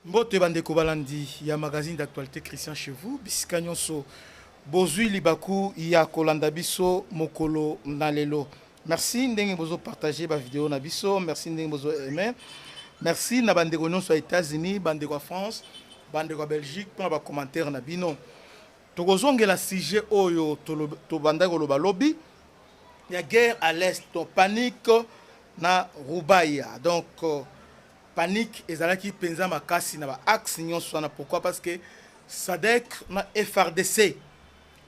Mbote bandeko balandi ya magazine d'actualité Christian chez vous bisika nyonso bozui libaku ya kolanda biso mokolo na lelo. Merci ndenge bozo partager ba vidéo na biso, merci ndenge bozo aimer. Merci na bandeko nyonso aux États-Unis, bandeko France, bandeko Belgique pour ba commentaire na bino. Tokozongela sujet oyo to bandako lo balobi ya guerre à l'est, panique na Rubaya. Donc panique ezalaki penza makasi na ba axe nyonso na pourquoi parce que SADC na FRDC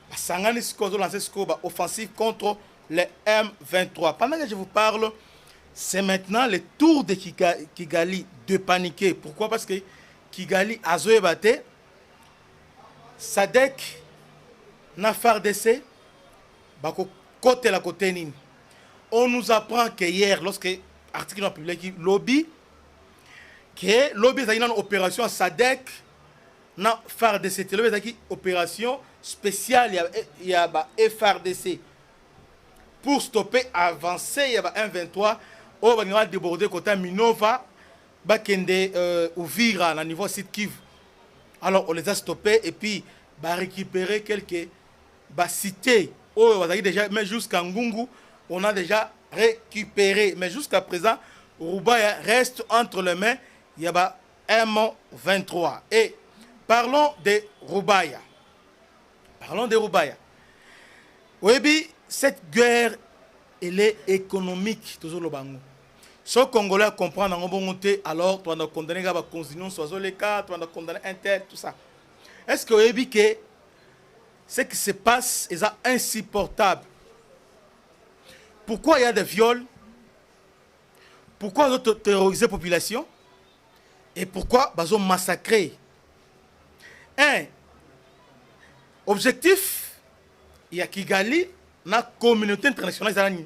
basangani sikozo lancer siko ba offensive contre les M23. Pendant que je vous parle, c'est maintenant le tour de Kigali de paniquer. Pourquoi? Parce que Kigali a zoé batté SADC na FRDC bako côté la côté nini. On nous apprend que hier lorsque article en public lobby que lobby a une opération SADC na FARDC. Lobby a une opération spéciale il y a FARDC pour stopper avancer il y a M23 au va déborder côté Minova bakende Uvira à niveau site Kivu. Alors on les a stoppés et puis ba récupérer quelques cités oh déjà mais jusqu'à Ngungu on a déjà récupéré mais jusqu'à présent Rubaya reste entre les mains. Il y a M23. Et parlons de Rubaya. Parlons de Rubaya. Oui, cette guerre, elle est économique. Toujours le bango. Si les Congolais comprennent en bon côté, alors tu vas condamner la constitution, soit les cas, tu vas condamner Inter, tout ça. Est-ce que vous avez vu que ce qui se passe est insupportable? Pourquoi il y a des viols? Pourquoi on a terrorisé la population? Et pourquoi ils ont massacré? Un objectif, il y a Kigali, la communauté internationale,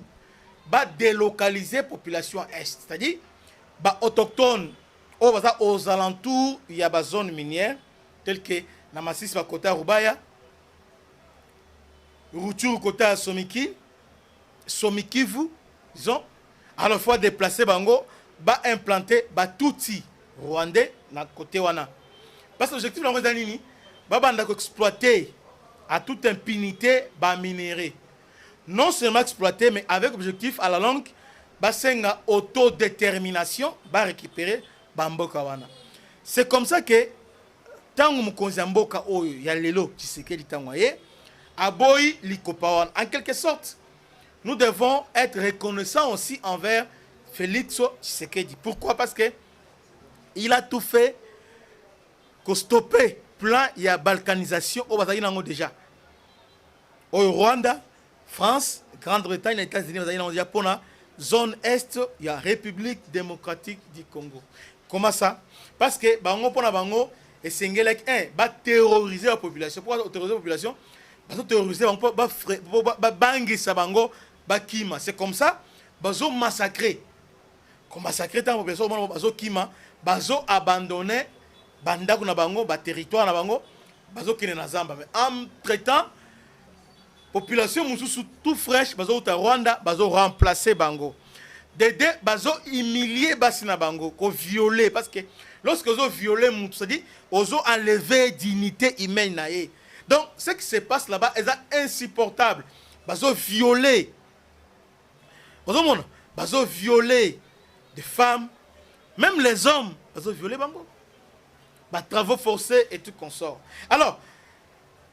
va délocaliser la population est. C'est-à-dire, autochtones, aux alentours, il y a des zones minières, telles que Namassis, côté Rubaya, Rutshuru, côté Somiki, Somikivu, disons, à la fois déplacer Bango, va implanter Batouti. Rwandais na côté wana parce que l'objectif de la nini banda exploiter à toute impunité ba minerai non seulement exploiter mais avec objectif à la longue ba senga autodétermination ba récupérer bamboka wana. C'est comme ça que tangu mukonzi mboka oyo ya lelo Tshisekedi tangwaye aboyi likopa wana. En quelque sorte nous devons être reconnaissants aussi envers Félix Tshisekedi. Pourquoi? Parce que il a tout fait pour stopper plan il y a balkanisation au Bazali nango déjà. Au Rwanda, France, Grande-Bretagne, les États-Unis, Bazali nango déjà pour la zone est, il y a République démocratique du Congo. Comment ça? Parce que bango pour la bango et Sengelek va terroriser la population. Pourquoi terroriser la population? Parce que terroriser bango ba bangi sa bango ba kima. C'est comme ça bazo massacrer. Comme massacrer tant population bazo kima. Bazo abandonné bandako na bango ba territoire na bango bazo kine na zamba mais entre temps population mususu tout fraîche bazo uta Rwanda bazo remplacer bango dede bazo humilier basi na bango ko violer parce que lorsque ozo violer mutu ça dit ozo enlever dignité humaine na ye. Donc ce qui se passe là-bas est insupportable. Bazo violer ozo mona bazo violer des femmes. Même les hommes, ils ont violé Bango. Travaux forcés et tout consort. Alors,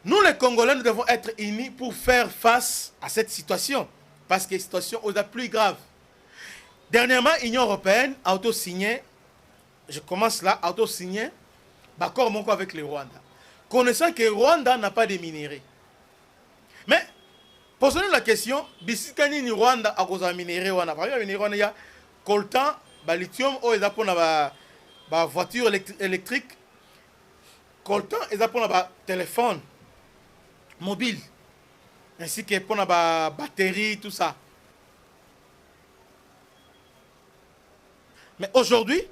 nous les Congolais, nous devons être unis pour faire face à cette situation. Parce que la situation est plus grave. Dernièrement, l'Union européenne a auto-signé, je commence là, a auto-signé, d'accord avec le Rwanda. Connaissant que le Rwanda n'a pas de minerais. Mais, posons-nous la question, Bisikani ni Rwanda a cause de minerais. Par exemple, il y a coltan, lithium ou ils appellent la voiture électrique, coltan ils appellent la téléphone mobile, ainsi que pour la batterie, tout ça. Mais aujourd'hui,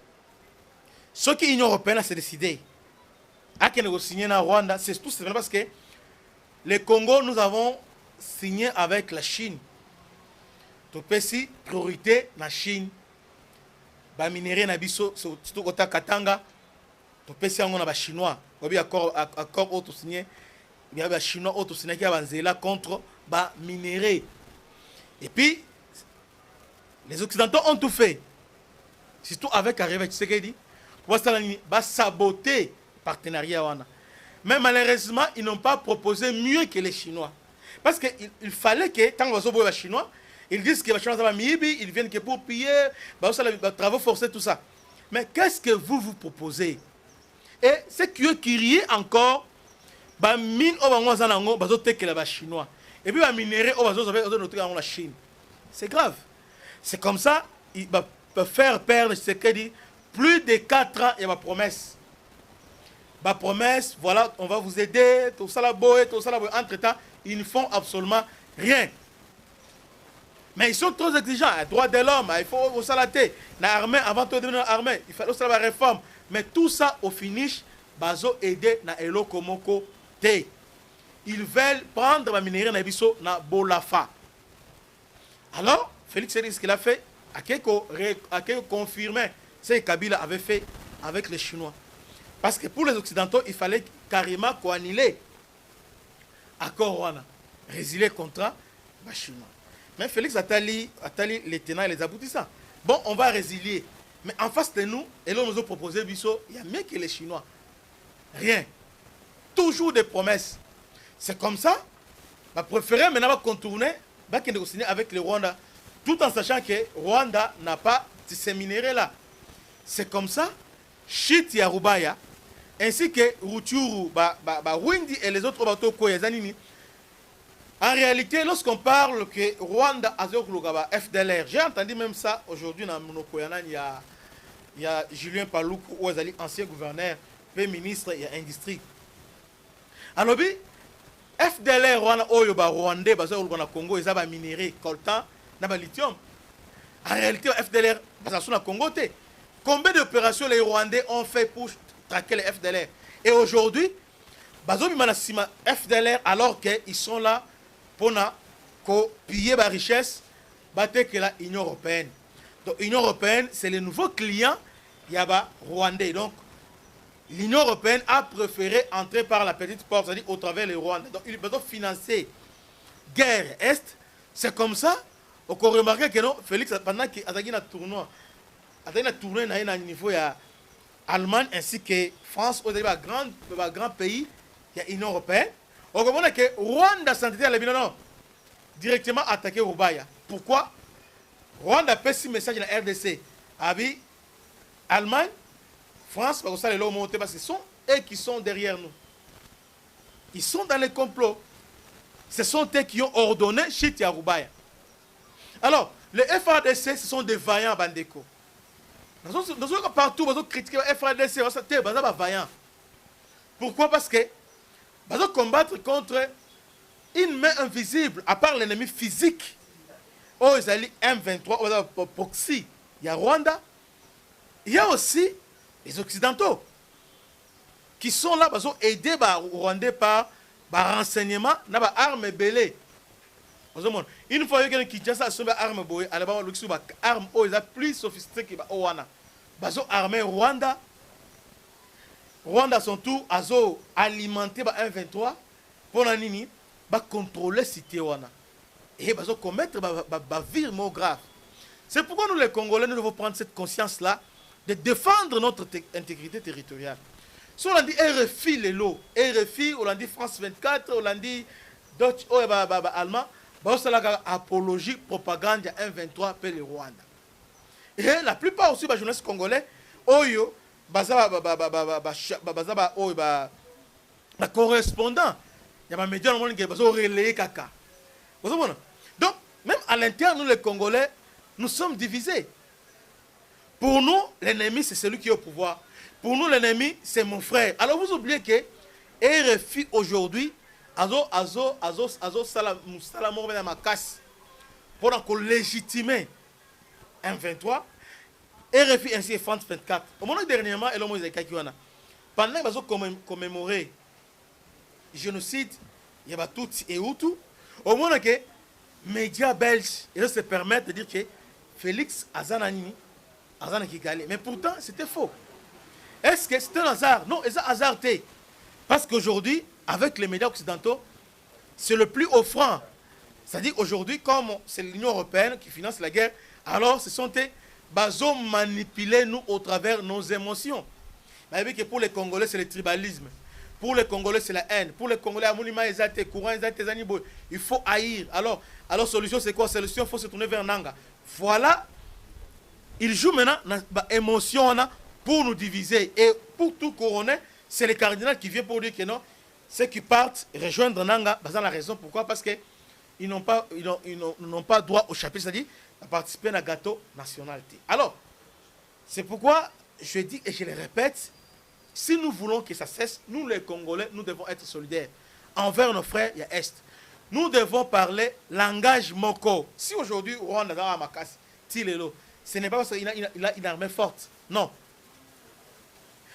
ce que l'Union européenne a décidé à signer à Rwanda, c'est tout simplement parce que le Congo, nous avons signé avec la Chine. Tout petit priorité la Chine. Ba minéré na biso surtout kota Katanga topesi yango na ba chinois obi accord auto signé il y a ba chinois auto signé qui a banzela contre ba minéraux. Et puis les occidentaux ont tout fait, surtout avec Arrivé Tshisekedi, pour saboter le partenariat. Mais malheureusement, ils n'ont pas proposé mieux que les Chinois. Parce qu'il fallait que, tant que les Chinois, ils disent que les Chinois sont mibi, ils viennent que pour piller, travaux forcés, tout ça. Mais qu'est-ce que vous proposez? Et c'est qui encore, mine au Chinois. Et puis, minerai au la Chine. C'est grave. C'est comme ça, il va faire perdre ce qu'il dit. Plus de 4 ans, il y a ma promesse. Ma promesse, voilà, on va vous aider, tout ça là, tout ça là. Entre-temps, ils ne font absolument rien. Mais ils sont trop exigeants. Droit de l'homme, il faut au salaté. L'armée, avant de devenir l'armée, il faut aussi la réforme. Mais tout ça, au finish, bazo aider na eloko moko te. Ils veulent prendre ma minerai na biso na bolafa. Alors, Félix Tshisekedi, ce qu'il a fait, a quelque confirmé ce que Kabila avait fait avec les Chinois. Parce que pour les Occidentaux, il fallait carrément annuler l'accord Rwanda, résilier le contrat les Chinois. Mais Félix Attali les tenants et les aboutissants. Bon, on va résilier. Mais en face de nous, et là, on nous a proposé, il y a mieux que les Chinois. Rien. Toujours des promesses. C'est comme ça. On préférer maintenant contourner, signer avec le Rwanda. Tout en sachant que Rwanda n'a pas ces minéraux là. C'est comme ça, Chit Yarubaya, ainsi que Rutshuru, Windi et les autres bateaux Koyazanini. En réalité, lorsqu'on parle que Rwanda a FDLR, j'ai entendu même ça aujourd'hui dans Monokoyana, il y a Julien Paloukou, ancien gouverneur, premier ministre et industrie. Alors, FDLR Rwanda, Rwandais, Congo, ils ont minéraux, coltan, lithium. En réalité, FDLR, c'est le Congo. Combien d'opérations les Rwandais ont fait pour traquer les FDLR? Et aujourd'hui, FDLR, alors qu'ils sont là pour piller la richesse, que l'Union européenne. Donc, l'Union européenne, c'est le nouveau client Rwandais. Donc, l'Union européenne a préféré entrer par la petite porte, c'est-à-dire au travers les Rwandais. Donc, ils peuvent financer guerre Est. C'est comme ça. On peut remarquer que non, Félix, pendant qu'il y a un tournoi, il y a un tournoi au niveau de l'Allemagne ainsi que France, au grand pays, il y a l'Union européenne. On comprend que Rwanda s'est directement attaqué Rubaya. Pourquoi? Rwanda a fait un message dans la RDC. Abi, Allemagne, France, parce que ce sont eux qui sont derrière nous. Ils sont dans les complots. Ce sont eux qui ont ordonné Chit Yarubaya. Alors, les FARDC, ce sont des vaillants bandeko. Partout, ils critiquent les FARDC, ils sont des vaillants. Pourquoi? Parce que ils vont combattre contre une main invisible, à part l'ennemi physique. Oh, ils allaient M23, Proxy. Il y a Rwanda. Il y a aussi les Occidentaux qui sont là, ils ont aidé les Rwandais par renseignement, par armes belées. Une fois que Kinshasa a sauvé l'arme, l'arme plus sophistiquée que Owana. Ils ont armé Rwanda. Rwanda sont tous alimentés par M23 pour contrôler la cité. Et ils ont commettre des virements graves. C'est pourquoi nous, les Congolais, nous devons prendre cette conscience-là de défendre notre intégrité territoriale. Si on a dit RFI, les lots, RFI, on a dit France 24, on a dit Deutsche, allemand, c'est l'apologie, propagande à 1-23 pour le Rwanda. Et la plupart aussi des journalistes congolais, oyo, correspondant, il y a des médias qui ont relayé caca. Donc, même à l'intérieur, nous les Congolais, nous sommes divisés. Pour nous, l'ennemi, c'est celui qui est au pouvoir. Pour nous, l'ennemi, c'est mon frère. Alors, vous oubliez que RFI aujourd'hui, pour légitimer M23, RFI ainsi et France 24. Au moment dernièrement, pendant qu'ils ont commémoré le génocide, il y a tout et Hutu, au moment que les médias belges se permettent de dire que Félix Azanani, mais pourtant c'était faux. Est-ce que c'est un hasard? Non, c'est un hasard. Parce qu'aujourd'hui, avec les médias occidentaux, c'est le plus offrant. C'est-à-dire aujourd'hui, comme c'est l'Union européenne qui finance la guerre, alors ce sont des basos manipulés nous au travers de nos émotions. Vous savez que pour les Congolais, c'est le tribalisme. Pour les Congolais, c'est la haine. Pour les Congolais, il faut haïr. Alors solution, c'est quoi? Solution, il faut se tourner vers Nanga. Voilà. Il joue maintenant l'émotion pour nous diviser. Et pour tout couronner, c'est le cardinal qui vient pour dire que non, ceux qui partent rejoindre Nanga, c'est la raison pourquoi, parce qu'ils n'ont pas droit au chapitre, c'est-à-dire à participer à un gâteau national. Alors, c'est pourquoi je dis et je le répète, si nous voulons que ça cesse, nous les Congolais, nous devons être solidaires envers nos frères il y a Est. Nous devons parler langage moko. Si aujourd'hui, Rwanda dans Makassi, Tilelo, ce n'est pas parce qu'il a une armée forte. Non.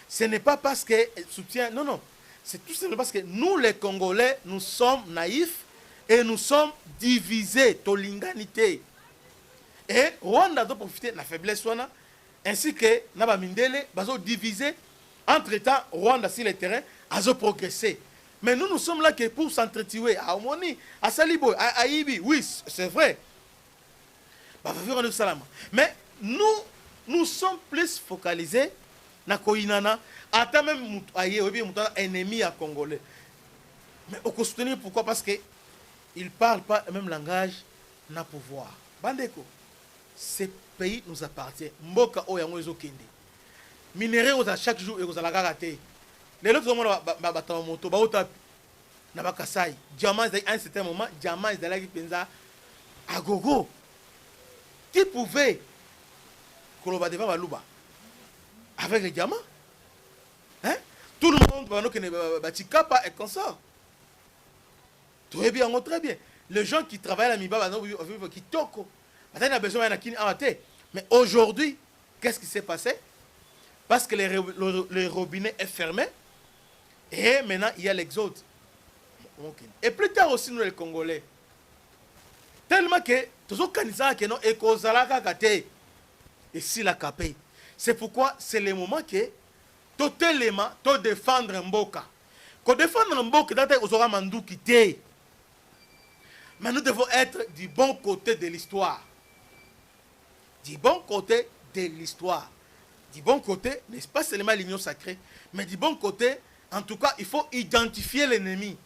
Ce n'est pas parce qu'il soutient. Non, non. C'est tout simplement parce que nous, les Congolais, nous sommes naïfs et nous sommes divisés. Tolinganité. Et Rwanda doit profiter de la faiblesse, ainsi que Naba Mindele, bazo divisé. Entre-temps, Rwanda, sur le terrain, a progressé. Mais nous sommes là que pour s'entretuer. À Omoni, à Salibo, à Ibi, oui, c'est vrai. Mais nous sommes plus focalisés na Koinana, à même un ennemi à Congolais. Mais on peut soutenir pourquoi? Parce qu'ils ne parlent pas le même langage na pouvoir. Bandeko, ce pays nous appartient. Mboka Oyango Ezokende. Minéraux aux chaque jour et aux la garaté. Les autres ont moto, baota na bakasai. Diamant à un certain moment, diamant est là qui pensa à gogo. Qui pouvait koloba devant baluba avec les diamants? Hein? Tout le monde va nous connaître batikapa et consort. Très bien, très bien. Les gens qui travaillent à la Miba, qui toko. Maintenant, il a besoin d'un kin amaté. Mais aujourd'hui, qu'est-ce qui s'est passé? Parce que le robinet est fermé. Et maintenant, il y a l'exode. Et plus tard aussi, nous les Congolais. Tellement que, tous les Kanisa qui ont été et si la capé. C'est pourquoi c'est le moment que, totalement, to défendre Mboka. Quand défendre Mboka, nous aurons mandou quitté. Mais nous devons être du bon côté de l'histoire. Du bon côté de l'histoire. Du bon côté, n'est-ce pas seulement l'union sacrée, mais du bon côté, en tout cas, il faut identifier l'ennemi.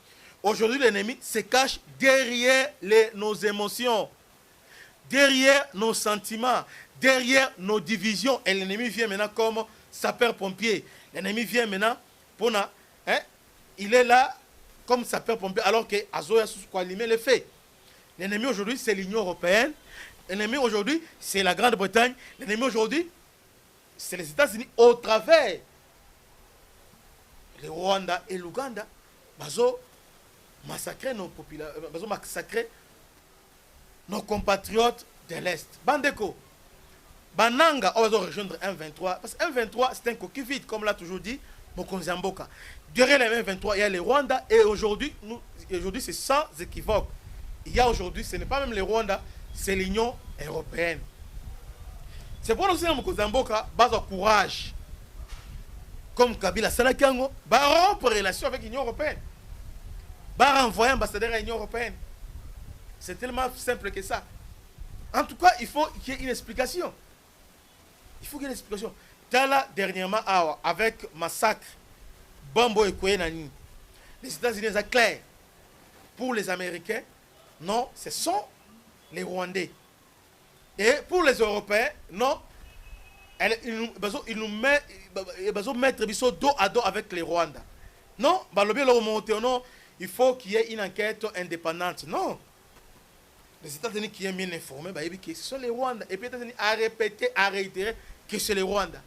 Aujourd'hui, l'ennemi se cache derrière nos émotions, derrière nos sentiments, derrière nos divisions. Et l'ennemi vient maintenant comme sapeur-pompier. L'ennemi vient maintenant pour... il est là comme sapeur-pompier, alors que Azoya Souskoualimé le fait. L'ennemi aujourd'hui, c'est l'Union européenne. L'ennemi aujourd'hui, c'est la Grande-Bretagne. L'ennemi aujourd'hui, c'est les États-Unis au travers le Rwanda et l'Ouganda. Bazo massacrer nos populations, bazo massacrer nos compatriotes de l'Est. Bandeko, Bananga, on va rejoindre M23. Parce que M23, c'est un coquille vide, comme l'a toujours dit Mokonzi Mboka. Derrière les M23, il y a les Rwanda. Et aujourd'hui, c'est sans équivoque. Il y a aujourd'hui, ce n'est pas même les Rwanda, c'est l'Union européenne. C'est pour nous que Mokonzi Mboka base au courage. Comme Kabila Salakango, va rompre relation avec l'Union européenne. Va renvoyer un ambassadeur à l'Union européenne. C'est tellement simple que ça. En tout cas, il faut qu'il y ait une explication. Il faut qu'il y ait une explication. Tala, dernièrement, avec massacre, Bombo et Kouenani, les États-Unis sont clairs. Pour les Américains, non, ce sont les Rwandais. Et pour les Européens, non, ils nous mettent dos à dos avec les Rwandais. Non, non, il faut qu'il y ait une enquête indépendante. Non. Les États-Unis qui sont bien informés, ce sont les Rwandais. Et puis les États-Unis a répété, a réitéré que c'est les Rwandais.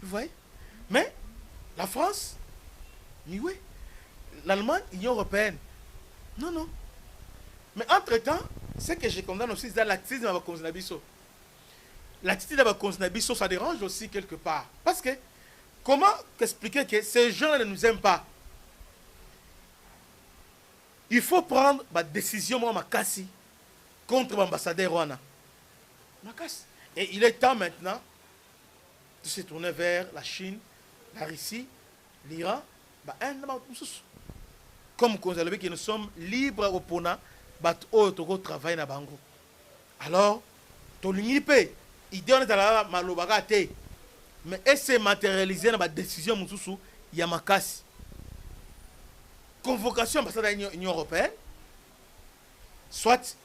Vous voyez? Mais la France, oui. L'Allemagne, l'Union européenne. Non, non. Mais entre-temps, ce que je condamne aussi, c'est l'attitude de la Konzinabiso. L'attitude de la Konzinabiso, ça dérange aussi quelque part. Parce que, comment expliquer que ces gens ne nous aiment pas? Il faut prendre ma décision, moi, Makassi, contre l'ambassadeur Rwanda. Makassi. Et il est temps maintenant tout s'est tourné vers la Chine, la Russie, l'Iran, comme nous sommes libres au Pona, nous travaillons na bango. Alors, tout le monde peut, idée on est à la mais est-ce matérialisé dans la décision de Yamakasi? Convocation de l'Union européenne, soit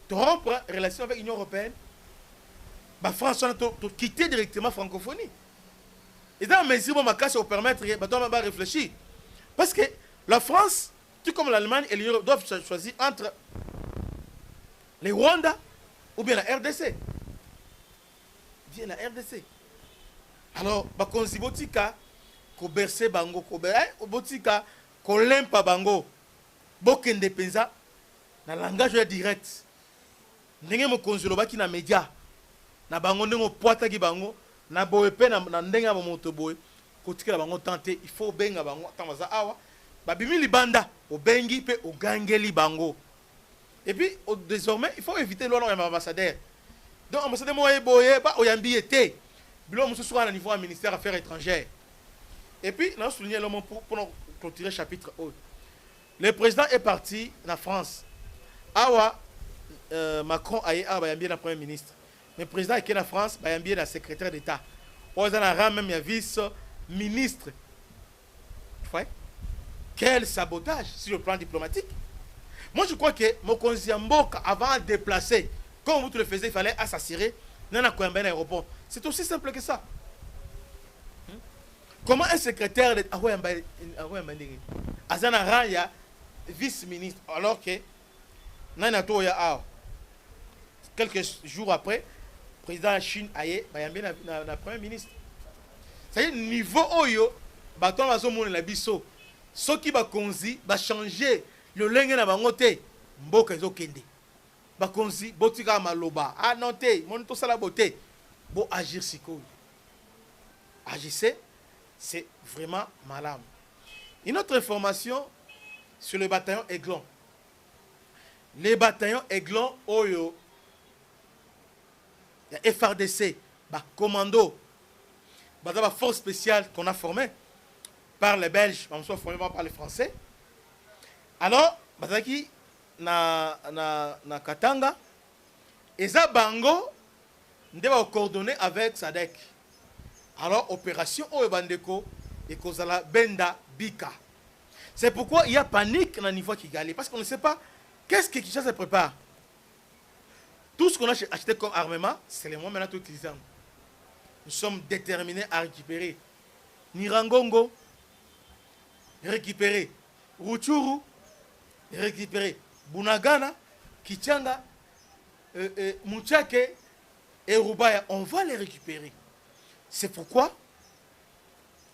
de rompre relation avec l'Union européenne, la France a quitté directement la francophonie. Et dans la mesure où Yamakasi va permettre de réfléchir. Parce que la France, tout comme l'Allemagne et l'Union doivent choisir entre les Rwanda ou bien la RDC. Bien la RDC. Alors, bakonzi botika ko bercer bango ko botika ko lempa bango bokende penza na langage direct. Ndenge mokonzi lobaki na média na bango ndenge poata ki bango na boepe na ndenge ba moto boy ko tikela bango tenter il faut benga bango tamaza awa babimi libanda obengi pe ogangeli bango. Et puis désormais il faut éviter l'honneur de l'ambassadeur. Donc l'ambassadeur moye boye ba oyambi été bilon musu soit à niveau du ministère des Affaires étrangères. Et puis nous souligner le pour clôturer chapitre haut. Le président est parti en France. Awa Macron a yambi na premier ministre. Le président est en France, ba yambi na secrétaire d'État. On a ram même ya vice ministre. Ouais. Quel sabotage sur le plan diplomatique. Moi je crois que Mokonzi Mboka avant de déplacer, comme vous le faisiez, il fallait assassiner dans l'aéroport. C'est aussi simple que ça. Comment un secrétaire de Azana Raya, vice-ministre, alors que Nanato ya quelques jours après, le président de la Chine aye, le premier ministre. C'est-à-dire niveau oyo, baton bazomone la biso, ceux qui va konzi, va changer le lingue na bangote, mboka ezokende. Bakonzi botika maloba anoté monto sala beauté bo agir siko agissez, c'est vraiment malade. Une autre information sur le bataillon Aiglon. Les bataillons Aiglon oyo il y a FRDC ba commando ba force spéciale qu'on a formé par les Belges, on soit formé par les Français. Alors bazaki na Katanga eza bango nde ba coordonner avec SADC. Alors opération oyo bandeko et kozala benda bika. C'est pourquoi il y a panique na niveau Kigali parce qu'on ne sait pas qu'est-ce que Kinshasa prépare. Tout ce qu'on a acheté comme armement, c'est les mois maintenant tout utilisé. Nous sommes déterminés à récupérer Nirangongo, récupérer Rutshuru, récupérer Bunagana, Kichanga, Mouchake et Rubaya. On va les récupérer. C'est pourquoi,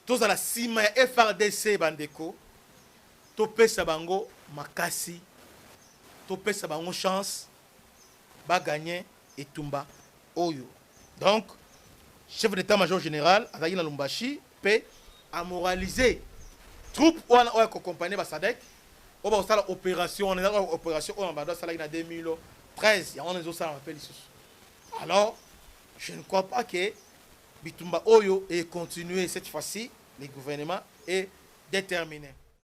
tous à la Sima FRDC Bandeko, Topé Sabango, Makasi, Topé Sabango chance, va gagner et Tumba Oyo. Donc, chef d'état-major général, Azagina Lumbashi, peut amoraliser troupes ou accompagner Basadek. On va faire l'opération, on est dans l'opération, on va faire en 2013, il y a un autres appelle ici. Alors, je ne crois pas que Bitumba Oyo ait continué cette fois-ci, le gouvernement est déterminé.